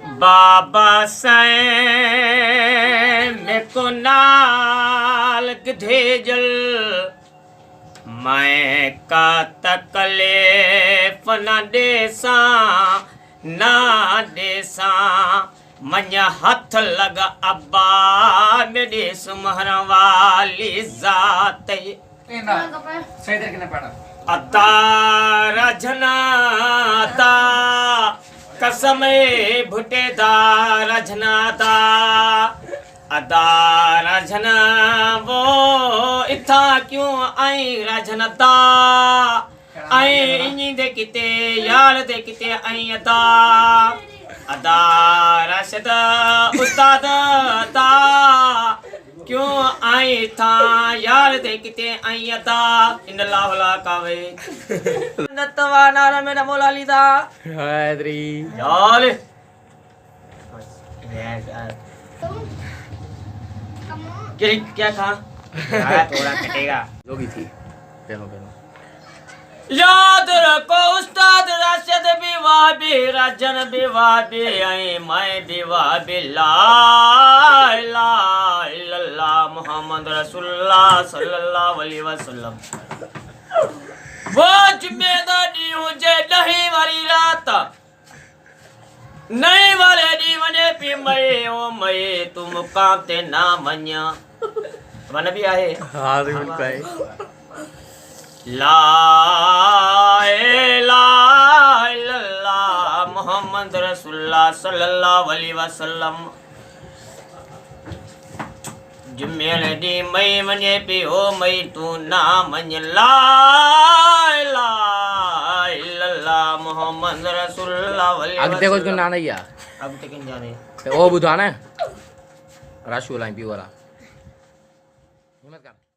बाबा सैं में को नाल गधेजल मैं का तकलीफ न देसा मन्या हथ लग अब्बा मेरे सुमहर वाली जात अता रजना ता कसम भुटेदा रजनाता अदा रजना वो इथा क्यों आई रजनता आई इन्हीं दे किते यार दे किते आई अदा रशद उस्ताद ता क्यों आई था यार दे किते आई अदा इन लावला कावे नतवा नार मेरा मोला लीदा हादरी यार क्या खा थोड़ा कटेगा जो भी थी पहनो याद रखो उस्ताद राशिद विवाह भी राजन विवाह भी आई मैं विवाह भी ला इलाहा इल्लल्लाह मोहम्मद रसूलुल्लाह सल्लल्लाहु अलैहि वसल्लम वो जुम्मेदारी हुजे नहीं वाली रात नहीं वाले दीवने पी मये ओ मये तुम काम ते ना मन्या मन भी आए हाँ बिल्कुल है ला इलाहा इल्लल्लाह मोहम्मद रसूलुल्लाह सल्लल्लाहु अलैहि वसल्लम जुम्मेल दी मई मने पे ओ मई तू ना मन ला इलाहा इल्लल्लाह मोहम्मद रसूलुल्लाह अलैहि वसल्लम अगते कुछ ना नहीं यार अब तक जाने ओ बुधाना राशु वाला पी वाला हिम्मत कर